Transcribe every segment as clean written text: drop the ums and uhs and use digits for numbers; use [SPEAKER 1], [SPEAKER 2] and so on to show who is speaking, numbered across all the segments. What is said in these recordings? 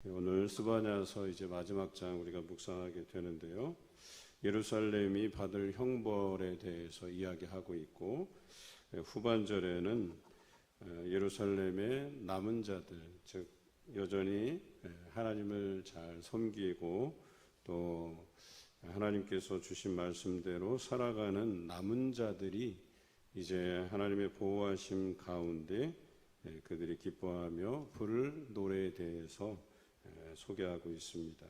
[SPEAKER 1] 오늘 스바냐서 이제 마지막 장 우리가 묵상하게 되는데요. 예루살렘이 받을 형벌에 대해서 이야기하고 있고, 후반절에는 예루살렘의 남은 자들, 즉 여전히 하나님을 잘 섬기고 또 하나님께서 주신 말씀대로 살아가는 남은 자들이 이제 하나님의 보호하심 가운데 그들이 기뻐하며 부를 노래에 대해서 소개하고 있습니다.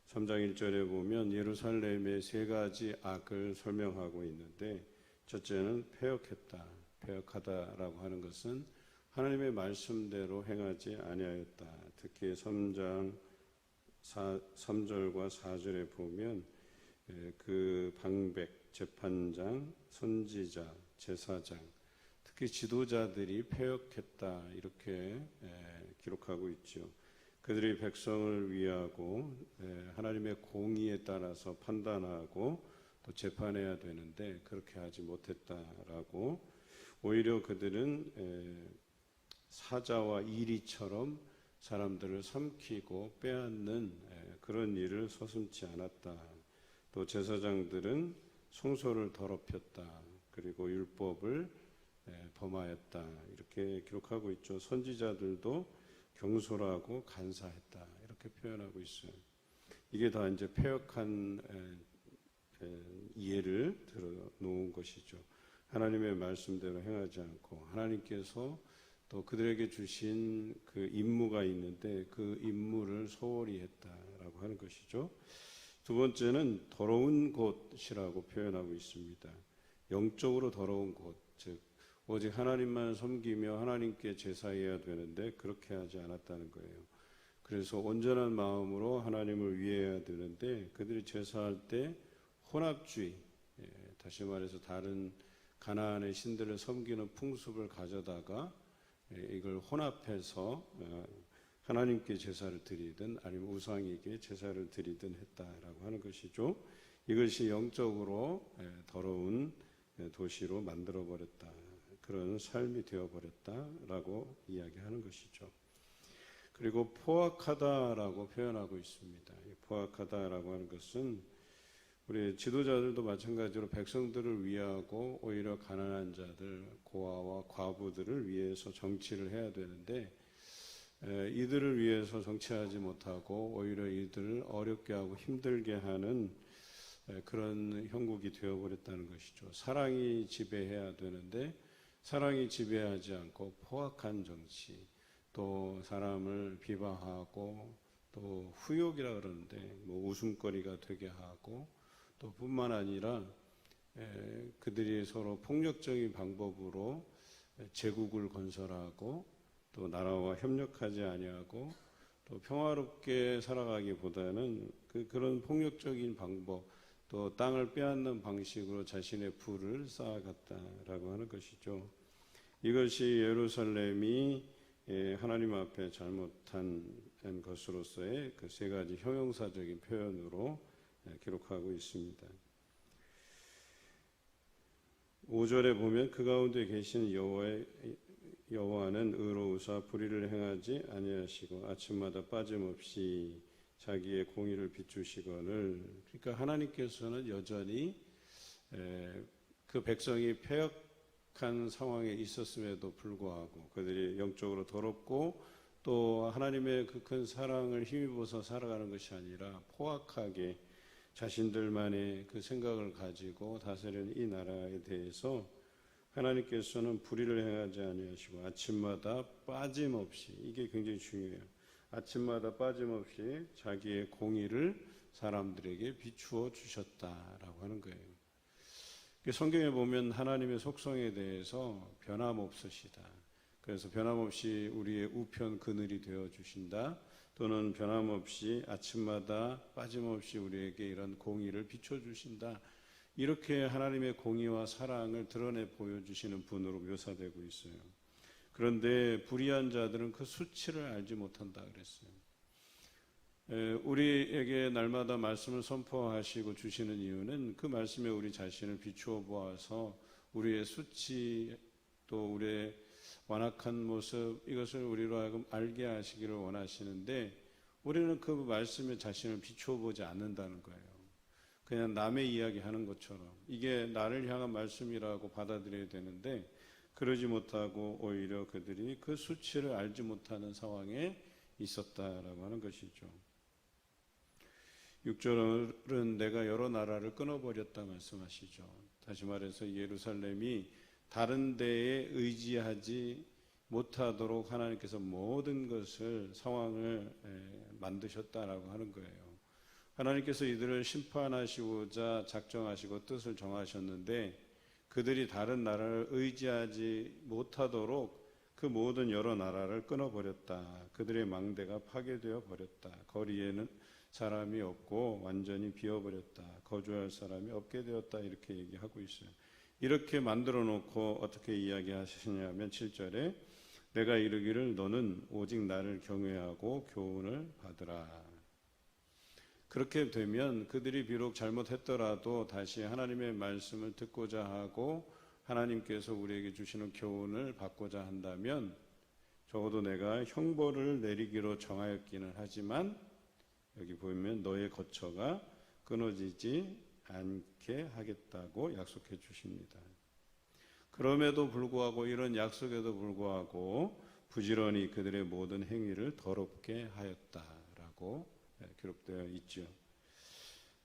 [SPEAKER 1] 3장 1절에 보면 예루살렘의 세 가지 악을 설명하고 있는데, 첫째는 패역하다라고 하는 것은 하나님의 말씀대로 행하지 아니하였다. 특히 3장 3절과 4절에 보면 그 방백, 재판장, 선지자, 제사장, 특히 지도자들이 패역했다 이렇게 기록하고 있죠. 그들이 백성을 위하고 하나님의 공의에 따라서 판단하고 또 재판해야 되는데 그렇게 하지 못했다라고, 오히려 그들은 사자와 이리처럼 사람들을 삼키고 빼앗는 그런 일을 서슴지 않았다. 또 제사장들은 성소를 더럽혔다. 그리고 율법을 범하였다. 이렇게 기록하고 있죠. 선지자들도 경솔하고 간사했다. 이렇게 표현하고 있어요. 이게 다 이제 패역한 이해를 들어 놓은 것이죠. 하나님의 말씀대로 행하지 않고 하나님께서 또 그들에게 주신 그 임무가 있는데 그 임무를 소홀히 했다라고 하는 것이죠. 두 번째는 더러운 곳이라고 표현하고 있습니다. 영적으로 더러운 곳, 즉 오직 하나님만 섬기며 하나님께 제사해야 되는데 그렇게 하지 않았다는 거예요. 그래서 온전한 마음으로 하나님을 위해야 되는데 그들이 제사할 때 혼합주의, 다시 말해서 다른 가나안의 신들을 섬기는 풍습을 가져다가 이걸 혼합해서 하나님께 제사를 드리든 아니면 우상에게 제사를 드리든 했다라고 하는 것이죠. 이것이 영적으로 더러운 도시로 만들어버렸다. 그런 삶이 되어버렸다라고 이야기하는 것이죠. 그리고 포악하다라고 표현하고 있습니다. 포악하다라고 하는 것은 우리 지도자들도 마찬가지로 백성들을 위하고 오히려 가난한 자들, 고아와 과부들을 위해서 정치를 해야 되는데 이들을 위해서 정치하지 못하고 오히려 이들을 어렵게 하고 힘들게 하는 그런 형국이 되어버렸다는 것이죠. 사랑이 지배해야 되는데 사랑이 지배하지 않고 포악한 정치, 또 사람을 비방하고 또 후욕이라 그러는데 웃음거리가 되게 하고 또 뿐만 아니라 그들이 서로 폭력적인 방법으로 제국을 건설하고 또 나라와 협력하지 아니하고 또 평화롭게 살아가기보다는 그런 폭력적인 방법, 또 땅을 빼앗는 방식으로 자신의 부를 쌓아갔다라고 하는 것이죠. 이것이 예루살렘이 하나님 앞에 잘못한 것으로서의 그 세 가지 형용사적인 표현으로 기록하고 있습니다. 5절에 보면 그 가운데 계신 여호와는 의로우사 불의를 행하지 아니하시고 아침마다 빠짐없이 자기의 공의를 비추시거늘. 그러니까 하나님께서는 여전히 그 백성이 패역한 상황에 있었음에도 불구하고 그들이 영적으로 더럽고 또 하나님의 그 큰 사랑을 힘입어서 살아가는 것이 아니라 포악하게 자신들만의 그 생각을 가지고 다스리는 이 나라에 대해서 하나님께서는 불의를 행하지 아니하시고 아침마다 빠짐없이, 이게 굉장히 중요해요. 아침마다 빠짐없이 자기의 공의를 사람들에게 비추어 주셨다라고 하는 거예요. 성경에 보면 하나님의 속성에 대해서 변함없으시다. 그래서 변함없이 우리의 우편 그늘이 되어 주신다. 또는 변함없이 아침마다 빠짐없이 우리에게 이런 공의를 비춰 주신다. 이렇게 하나님의 공의와 사랑을 드러내 보여주시는 분으로 묘사되고 있어요. 그런데 불의한 자들은 그 수치를 알지 못한다 그랬어요. 우리에게 날마다 말씀을 선포하시고 주시는 이유는 그 말씀에 우리 자신을 비추어 보아서 우리의 수치 또 우리의 완악한 모습, 이것을 우리로 하여금 알게 하시기를 원하시는데 우리는 그 말씀에 자신을 비추어 보지 않는다는 거예요. 그냥 남의 이야기 하는 것처럼 이게 나를 향한 말씀이라고 받아들여야 되는데 그러지 못하고 오히려 그들이 그 수치를 알지 못하는 상황에 있었다라고 하는 것이죠. 6절은 내가 여러 나라를 끊어버렸다 말씀하시죠. 다시 말해서 예루살렘이 다른 데에 의지하지 못하도록 하나님께서 모든 것을 상황을 만드셨다라고 하는 거예요. 하나님께서 이들을 심판하시고자 작정하시고 뜻을 정하셨는데 그들이 다른 나라를 의지하지 못하도록 그 모든 여러 나라를 끊어버렸다. 그들의 망대가 파괴되어 버렸다. 거리에는 사람이 없고 완전히 비어버렸다. 거주할 사람이 없게 되었다. 이렇게 얘기하고 있어요. 이렇게 만들어 놓고 어떻게 이야기하시냐면 7절에 내가 이르기를 너는 오직 나를 경외하고 교훈을 받으라. 그렇게 되면 그들이 비록 잘못했더라도 다시 하나님의 말씀을 듣고자 하고 하나님께서 우리에게 주시는 교훈을 받고자 한다면 적어도 내가 형벌을 내리기로 정하였기는 하지만 여기 보면 너의 거처가 끊어지지 않게 하겠다고 약속해 주십니다. 그럼에도 불구하고 이런 약속에도 불구하고 부지런히 그들의 모든 행위를 더럽게 하였다라고 기록되어 있죠.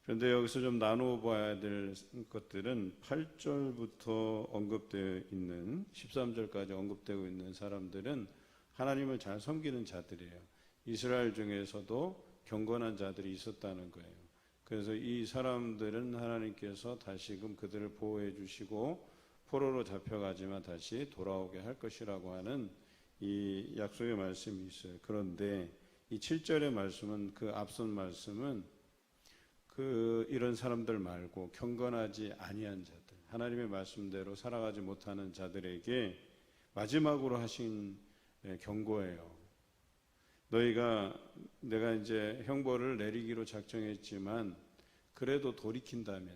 [SPEAKER 1] 그런데 여기서 좀 나누어 봐야 될 것들은 8절부터 언급되어 있는 13절까지 언급되고 있는 사람들은 하나님을 잘 섬기는 자들이에요. 이스라엘 중에서도 경건한 자들이 있었다는 거예요. 그래서 이 사람들은 하나님께서 다시금 그들을 보호해 주시고 포로로 잡혀가지만 다시 돌아오게 할 것이라고 하는 이 약속의 말씀이 있어요. 그런데 이 7절의 말씀은 그 앞선 말씀은 이런 사람들 말고 경건하지 아니한 자들, 하나님의 말씀대로 살아가지 못하는 자들에게 마지막으로 하신 경고예요. 내가 이제 형벌을 내리기로 작정했지만 그래도 돌이킨다면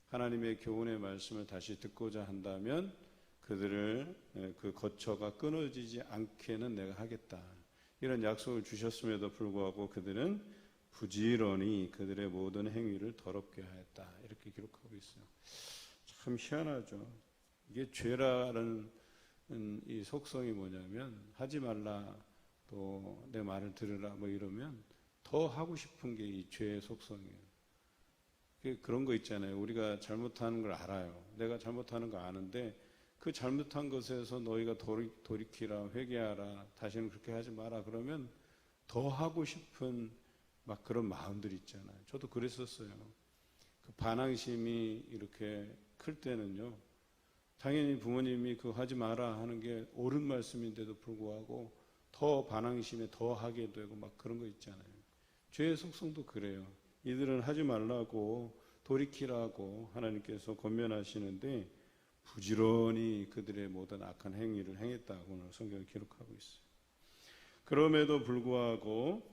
[SPEAKER 1] 하나님의 교훈의 말씀을 다시 듣고자 한다면 그들을 그 거처가 끊어지지 않게는 내가 하겠다. 이런 약속을 주셨음에도 불구하고 그들은 부지런히 그들의 모든 행위를 더럽게 하였다. 이렇게 기록하고 있어요. 참 희한하죠. 이게 죄라는 이 속성이 뭐냐면 하지 말라, 또 내 말을 들으라 뭐 이러면 더 하고 싶은 게 이 죄의 속성이에요. 그런 거 있잖아요. 우리가 잘못하는 걸 알아요. 내가 잘못하는 거 아는데 그 잘못한 것에서 너희가 돌이키라, 회개하라, 다시는 그렇게 하지 마라 그러면 더 하고 싶은 막 그런 마음들이 있잖아요. 저도 그랬었어요. 그 반항심이 이렇게 클 때는요, 당연히 부모님이 그거 하지 마라 하는 게 옳은 말씀인데도 불구하고 더 반항심에 더 하게 되고 막 그런 거 있잖아요. 죄의 속성도 그래요. 이들은 하지 말라고 돌이키라고 하나님께서 권면하시는데 부지런히 그들의 모든 악한 행위를 행했다고 오늘 성경이 기록하고 있어요. 그럼에도 불구하고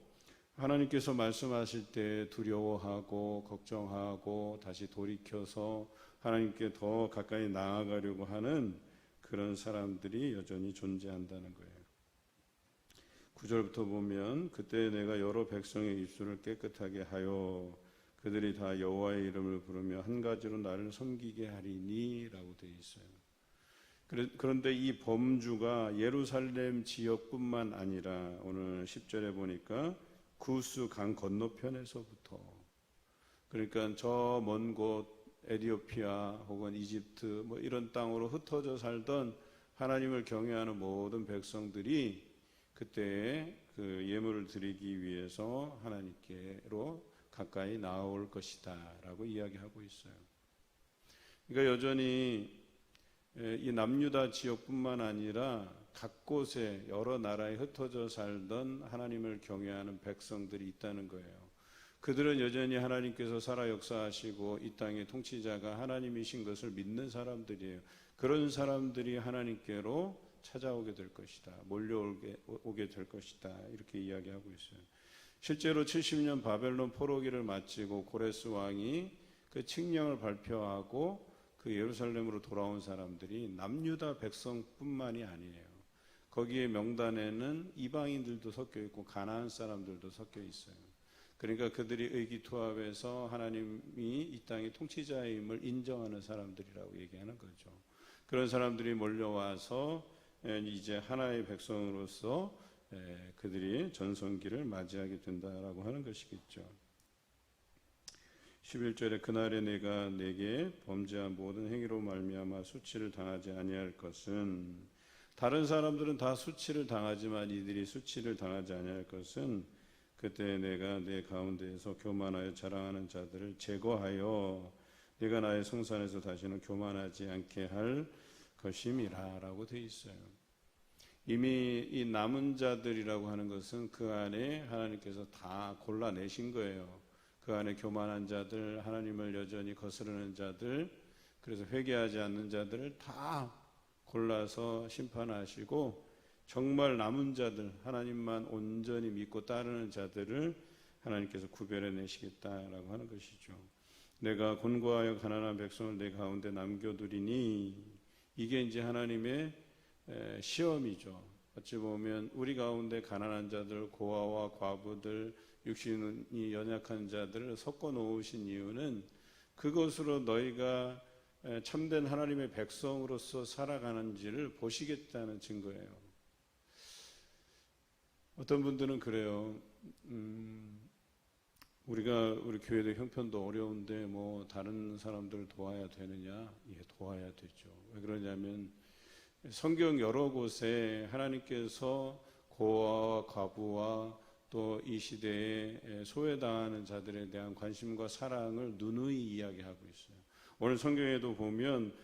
[SPEAKER 1] 하나님께서 말씀하실 때 두려워하고 걱정하고 다시 돌이켜서 하나님께 더 가까이 나아가려고 하는 그런 사람들이 여전히 존재한다는 거예요. 9절부터 보면 그때 내가 여러 백성의 입술을 깨끗하게 하여 그들이 다 여호와의 이름을 부르며 한 가지로 나를 섬기게 하리니 라고 되어 있어요. 그런데 이 범주가 예루살렘 지역뿐만 아니라 오늘 10절에 보니까 구스 강 건너편에서부터, 그러니까 저 먼 곳 에티오피아 혹은 이집트 뭐 이런 땅으로 흩어져 살던 하나님을 경외하는 모든 백성들이 그때 그 예물을 드리기 위해서 하나님께로 가까이 나올 것이다 라고 이야기하고 있어요. 그러니까 여전히 이 남유다 지역뿐만 아니라 각 곳에 여러 나라에 흩어져 살던 하나님을 경외하는 백성들이 있다는 거예요. 그들은 여전히 하나님께서 살아 역사하시고 이 땅의 통치자가 하나님이신 것을 믿는 사람들이에요. 그런 사람들이 하나님께로 찾아오게 될 것이다. 몰려오게 될 것이다. 이렇게 이야기하고 있어요. 실제로 70년 바벨론 포로기를 마치고 고레스 왕이 그 칙령을 발표하고 그 예루살렘으로 돌아온 사람들이 남유다 백성뿐만이 아니에요. 거기에 명단에는 이방인들도 섞여 있고 가나안 사람들도 섞여 있어요. 그러니까 그들이 의기투합해서 하나님이 이 땅의 통치자임을 인정하는 사람들이라고 얘기하는 거죠. 그런 사람들이 몰려와서 이제 하나의 백성으로서 그들이 전성기를 맞이하게 된다라고 하는 것이겠죠. 11절에 그날에 내가 내게 범죄한 모든 행위로 말미암아 수치를 당하지 아니할 것은, 다른 사람들은 다 수치를 당하지만 이들이 수치를 당하지 아니할 것은 그때 내가 내 가운데에서 교만하여 자랑하는 자들을 제거하여 내가 나의 성산에서 다시는 교만하지 않게 할 것임이라 라고 되어 있어요. 이미 이 남은 자들이라고 하는 것은 그 안에 하나님께서 다 골라내신 거예요. 그 안에 교만한 자들, 하나님을 여전히 거스르는 자들, 그래서 회개하지 않는 자들을 다 골라서 심판하시고, 정말 남은 자들, 하나님만 온전히 믿고 따르는 자들을 하나님께서 구별해 내시겠다라고 하는 것이죠. 내가 곤고하여 가난한 백성을 내 가운데 남겨두리니, 이게 이제 하나님의 시험이죠. 어찌 보면 우리 가운데 가난한 자들, 고아와 과부들, 육신이 연약한 자들을 섞어 놓으신 이유는 그것으로 너희가 참된 하나님의 백성으로서 살아가는지를 보시겠다는 증거예요. 어떤 분들은 그래요. 우리가 우리 교회도 형편도 어려운데 뭐 다른 사람들 도와야 되느냐? 예, 도와야 되죠. 왜 그러냐면 성경 여러 곳에 하나님께서 고아와 과부와 또 이 시대에 소외당하는 자들에 대한 관심과 사랑을 누누이 이야기하고 있어요. 오늘 성경에도 보면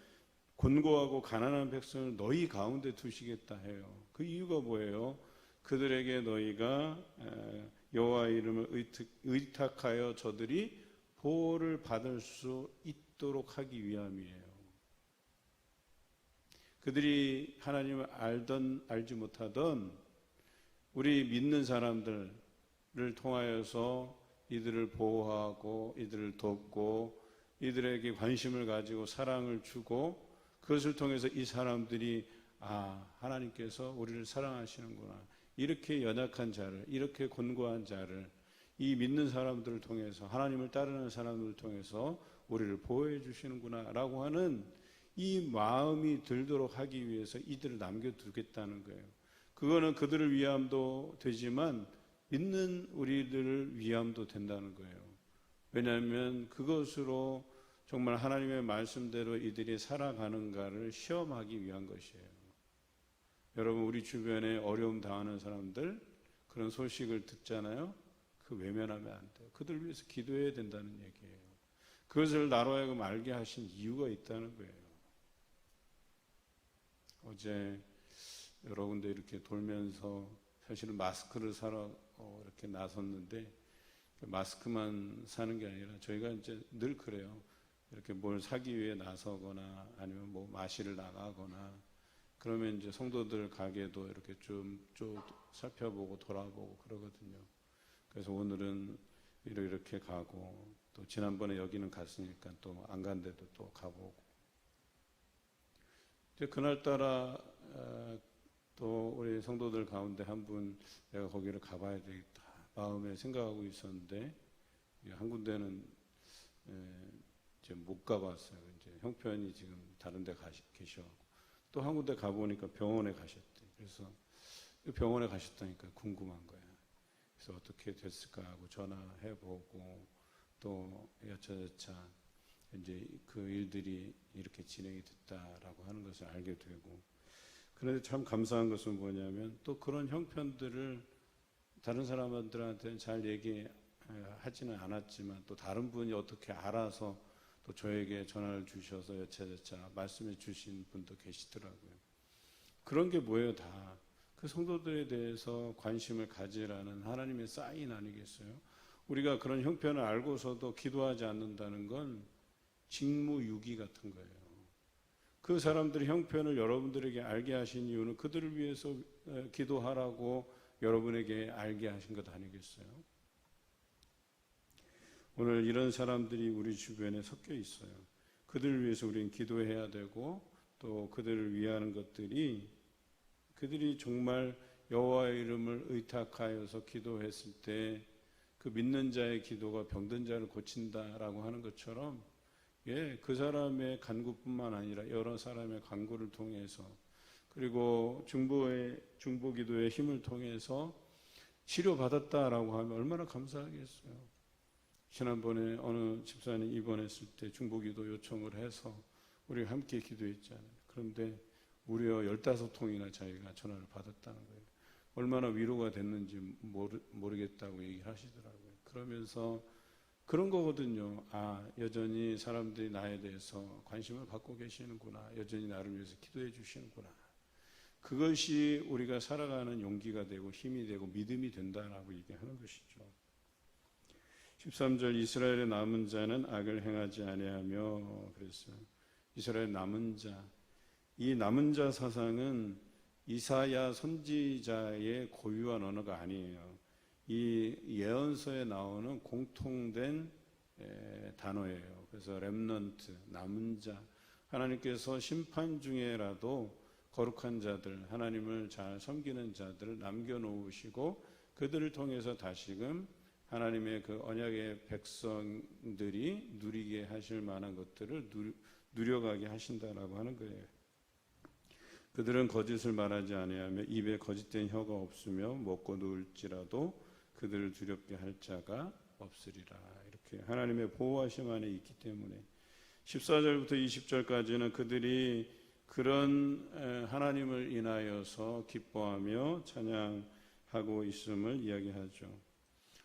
[SPEAKER 1] 곤고하고 가난한 백성을 너희 가운데 두시겠다 해요. 그 이유가 뭐예요? 그들에게 너희가 여호와 이름을 의탁하여 저들이 보호를 받을 수 있도록 하기 위함이에요. 그들이 하나님을 알던 알지 못하던 우리 믿는 사람들을 통하여서 이들을 보호하고 이들을 돕고 이들에게 관심을 가지고 사랑을 주고, 그것을 통해서 이 사람들이 하나님께서 우리를 사랑하시는구나, 이렇게 연약한 자를, 이렇게 곤고한 자를 이 믿는 사람들을 통해서, 하나님을 따르는 사람들을 통해서 우리를 보호해 주시는구나 라고 하는 이 마음이 들도록 하기 위해서 이들을 남겨두겠다는 거예요. 그거는 그들을 위함도 되지만 믿는 우리들을 위함도 된다는 거예요. 왜냐하면 그것으로 정말 하나님의 말씀대로 이들이 살아가는가를 시험하기 위한 것이에요. 여러분, 우리 주변에 어려움 당하는 사람들, 그런 소식을 듣잖아요. 그 외면하면 안 돼요. 그들 위해서 기도해야 된다는 얘기예요. 그것을 나로 하여금 알게 하신 이유가 있다는 거예요. 어제 여러 군데 이렇게 돌면서 사실은 마스크를 사러 이렇게 나섰는데, 마스크만 사는 게 아니라 저희가 이제 늘 그래요. 이렇게 뭘 사기 위해 나서거나 아니면 뭐 마시를 나가거나 그러면 이제 성도들 가게도 이렇게 쭉 살펴보고 돌아보고 그러거든요. 그래서 오늘은 이렇게 가고, 또 지난번에 여기는 갔으니까 또 안 간 데도 또 가보고. 이제 그날따라 또 우리 성도들 가운데 한 분, 내가 거기를 가봐야 되겠다 마음에 생각하고 있었는데, 한 군데는 이제 못 가봤어요. 이제 형편이 지금 다른 데 계셔가지고. 또 한 군데 가보니까 병원에 가셨대. 그래서 병원에 가셨다니까 궁금한 거야. 그래서 어떻게 됐을까 하고 전화해보고 또 여차저차 이제 그 일들이 이렇게 진행이 됐다라고 하는 것을 알게 되고, 그런데 참 감사한 것은 뭐냐면 또 그런 형편들을 다른 사람들한테는 잘 얘기하지는 않았지만 또 다른 분이 어떻게 알아서 또 저에게 전화를 주셔서 여차저차 말씀해 주신 분도 계시더라고요. 그런 게 뭐예요? 다 그 성도들에 대해서 관심을 가지라는 하나님의 사인 아니겠어요? 우리가 그런 형편을 알고서도 기도하지 않는다는 건 직무유기 같은 거예요. 그 사람들의 형편을 여러분들에게 알게 하신 이유는 그들을 위해서 기도하라고 여러분에게 알게 하신 것 아니겠어요? 오늘 이런 사람들이 우리 주변에 섞여 있어요. 그들을 위해서 우리는 기도해야 되고, 또 그들을 위하는 것들이 그들이 정말 여호와의 이름을 의탁하여서 기도했을 때 그 믿는 자의 기도가 병든 자를 고친다라고 하는 것처럼, 그 사람의 간구뿐만 아니라 여러 사람의 간구를 통해서, 그리고 중보기도의 힘을 통해서 치료받았다라고 하면 얼마나 감사하겠어요. 지난번에 어느 집사님 입원했을 때 중보기도 요청을 해서 우리가 함께 기도했잖아요. 그런데 무려 15통이나 자기가 전화를 받았다는 거예요. 얼마나 위로가 됐는지 모르겠다고 얘기를 하시더라고요. 그러면서 그런 거거든요. 여전히 사람들이 나에 대해서 관심을 갖고 계시는구나. 여전히 나를 위해서 기도해 주시는구나. 그것이 우리가 살아가는 용기가 되고 힘이 되고 믿음이 된다라고 얘기하는 것이죠. 13절 이스라엘의 남은 자는 악을 행하지 아니하며 그랬어요. 이스라엘 남은 자, 이 남은 자 사상은 이사야 선지자의 고유한 언어가 아니에요. 이 예언서에 나오는 공통된 단어예요. 그래서 렘넌트, 남은 자, 하나님께서 심판 중에라도 거룩한 자들, 하나님을 잘 섬기는 자들을 남겨놓으시고 그들을 통해서 다시금 하나님의 그 언약의 백성들이 누리게 하실 만한 것들을 누려가게 하신다라고 하는 거예요. 그들은 거짓을 말하지 아니하며 입에 거짓된 혀가 없으며 먹고 누울지라도 그들을 두렵게 할 자가 없으리라. 이렇게 하나님의 보호하심 안에 있기 때문에 14절부터 20절까지는 그들이 그런 하나님을 인하여서 기뻐하며 찬양하고 있음을 이야기하죠.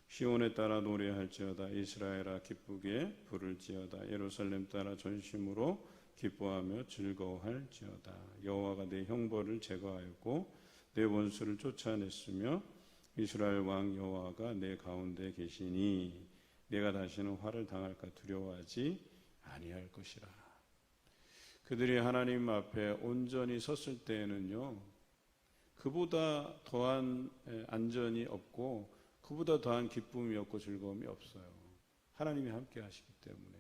[SPEAKER 1] 시온에 따라 노래할지어다. 이스라엘아 기쁘게 부를지어다. 예루살렘 따라 전심으로 기뻐하며 즐거워할지어다. 여호와가 내 형벌을 제거하였고 내 원수를 쫓아냈으며 이스라엘 왕 여호와가 내 가운데 계시니 내가 다시는 화를 당할까 두려워하지 아니할 것이라. 그들이 하나님 앞에 온전히 섰을 때에는요, 그보다 더한 안전이 없고 그보다 더한 기쁨이 없고 즐거움이 없어요. 하나님이 함께 하시기 때문에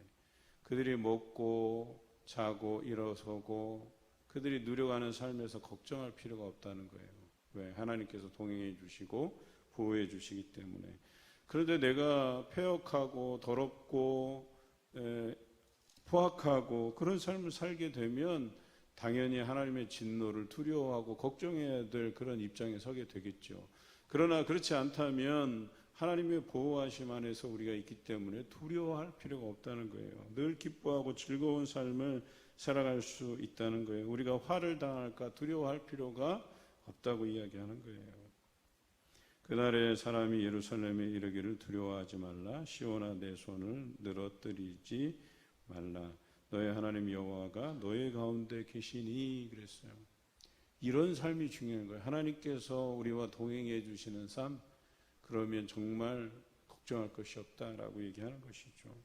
[SPEAKER 1] 그들이 먹고 자고 일어서고 그들이 누려가는 삶에서 걱정할 필요가 없다는 거예요. 왜? 하나님께서 동행해 주시고 보호해 주시기 때문에. 그런데 내가 패역하고 더럽고 포악하고 그런 삶을 살게 되면 당연히 하나님의 진노를 두려워하고 걱정해야 될 그런 입장에 서게 되겠죠. 그러나 그렇지 않다면 하나님의 보호하심 안에서 우리가 있기 때문에 두려워할 필요가 없다는 거예요. 늘 기뻐하고 즐거운 삶을 살아갈 수 있다는 거예요. 우리가 화를 당할까 두려워할 필요가 없다고 이야기하는 거예요. 그날에 사람이 예루살렘에 이르기를 두려워하지 말라. 시온아 내 손을 늘어뜨리지 말라. 너의 하나님 여호와가 너의 가운데 계시니 그랬어요. 이런 삶이 중요한 거예요. 하나님께서 우리와 동행해 주시는 삶, 그러면 정말 걱정할 것이 없다라고 얘기하는 것이죠.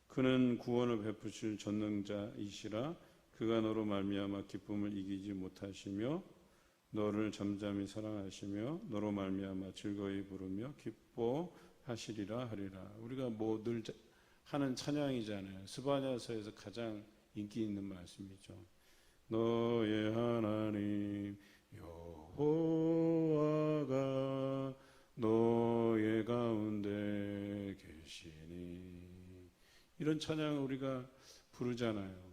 [SPEAKER 1] 그는 구원을 베푸실 전능자이시라. 그가 너로 말미암아 기쁨을 이기지 못하시며 너를 잠잠히 사랑하시며 너로 말미암아 즐거이 부르며 기뻐하시리라 하리라. 우리가 뭐 늘 하는 찬양이잖아요. 스바냐서에서 가장 인기 있는 말씀이죠. 너의 하나님 여호와가 너의 가운데 계시니. 이런 찬양을 우리가 부르잖아요.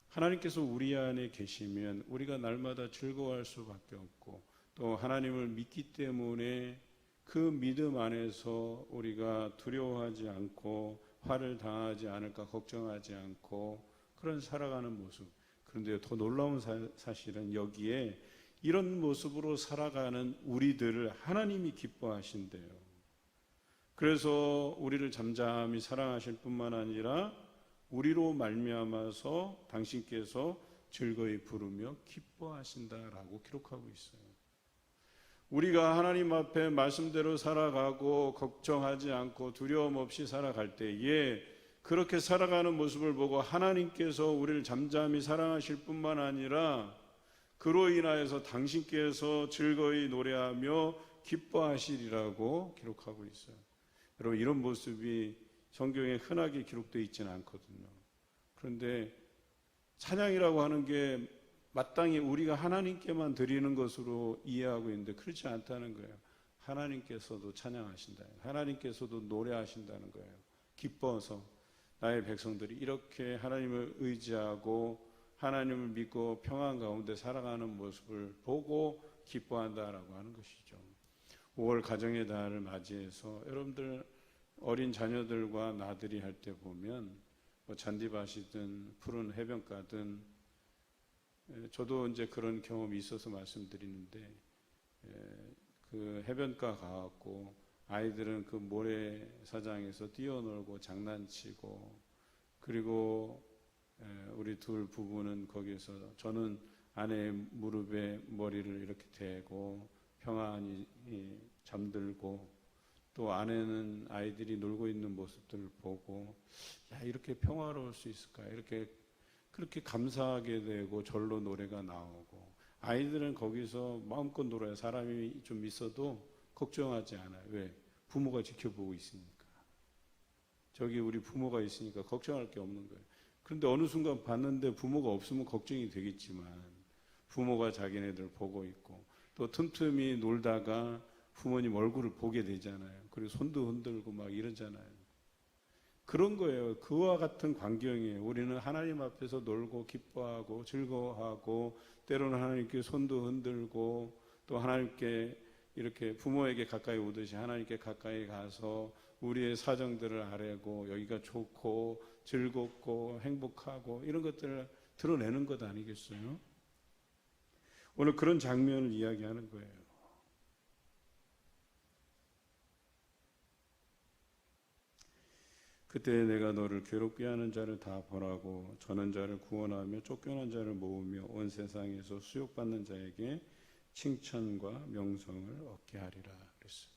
[SPEAKER 1] 하나님께서 우리 안에 계시면 우리가 날마다 즐거워할 수밖에 없고, 또 하나님을 믿기 때문에 그 믿음 안에서 우리가 두려워하지 않고 화를 당하지 않을까 걱정하지 않고 그런 살아가는 모습. 그런데 더 놀라운 사실은 여기에 이런 모습으로 살아가는 우리들을 하나님이 기뻐하신대요. 그래서 우리를 잠잠히 사랑하실 뿐만 아니라 우리로 말미암아서 당신께서 즐거이 부르며 기뻐하신다라고 기록하고 있어요. 우리가 하나님 앞에 말씀대로 살아가고 걱정하지 않고 두려움 없이 살아갈 때에 그렇게 살아가는 모습을 보고 하나님께서 우리를 잠잠히 사랑하실 뿐만 아니라 그로 인하여서 당신께서 즐거이 노래하며 기뻐하시리라고 기록하고 있어요. 여러분, 이런 모습이 성경에 흔하게 기록되어 있지는 않거든요. 그런데 찬양이라고 하는 게 마땅히 우리가 하나님께만 드리는 것으로 이해하고 있는데 그렇지 않다는 거예요. 하나님께서도 찬양하신다. 하나님께서도 노래하신다는 거예요. 기뻐서 나의 백성들이 이렇게 하나님을 의지하고 하나님을 믿고 평안 가운데 살아가는 모습을 보고 기뻐한다라고 하는 것이죠. 5월 가정의 달을 맞이해서 여러분들 어린 자녀들과 나들이 할 때 보면 뭐 잔디밭이든 푸른 해변가든 저도 이제 그런 경험이 있어서 말씀드리는데 그 해변가 가갖고 아이들은 그 모래사장에서 뛰어놀고 장난치고 그리고 우리 둘 부부는 거기서 저는 아내의 무릎에 머리를 이렇게 대고 평안히 잠들고 또 아내는 아이들이 놀고 있는 모습들을 보고 야 이렇게 평화로울 수 있을까 이렇게 그렇게 감사하게 되고 절로 노래가 나오고 아이들은 거기서 마음껏 놀아요. 사람이 좀 있어도 걱정하지 않아요. 왜? 부모가 지켜보고 있으니까. 저기 우리 부모가 있으니까 걱정할 게 없는 거예요. 그런데 어느 순간 봤는데 부모가 없으면 걱정이 되겠지만 부모가 자기네들 보고 있고 또 틈틈이 놀다가 부모님 얼굴을 보게 되잖아요. 그리고 손도 흔들고 막 이러잖아요. 그런 거예요. 그와 같은 광경이에요. 우리는 하나님 앞에서 놀고 기뻐하고 즐거워하고 때로는 하나님께 손도 흔들고 또 하나님께 이렇게 부모에게 가까이 오듯이 하나님께 가까이 가서 우리의 사정들을 아뢰고 여기가 좋고 즐겁고 행복하고 이런 것들을 드러내는 것 아니겠어요? 오늘 그런 장면을 이야기하는 거예요. 그때 내가 너를 괴롭게 하는 자를 다 벌하고 저는 자를 구원하며 쫓겨난 자를 모으며 온 세상에서 수욕받는 자에게 칭찬과 명성을 얻게 하리라 그랬어요.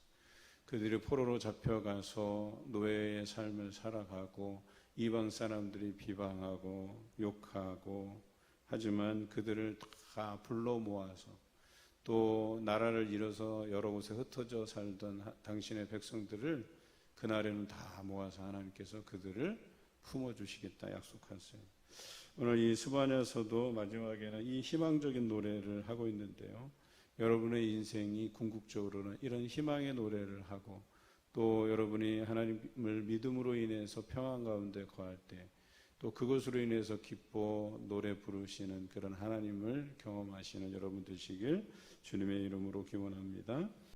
[SPEAKER 1] 그들이 포로로 잡혀가서 노예의 삶을 살아가고 이방 사람들이 비방하고 욕하고 하지만 그들을 다 불러 모아서 또 나라를 잃어서 여러 곳에 흩어져 살던 당신의 백성들을 그날에는 다 모아서 하나님께서 그들을 품어주시겠다 약속하세요. 오늘 이 스바냐서도 마지막에는 이 희망적인 노래를 하고 있는데요. 여러분의 인생이 궁극적으로는 이런 희망의 노래를 하고 또 여러분이 하나님을 믿음으로 인해서 평안 가운데 거할 때 또 그것으로 인해서 기뻐 노래 부르시는 그런 하나님을 경험하시는 여러분 되시길 주님의 이름으로 기원합니다.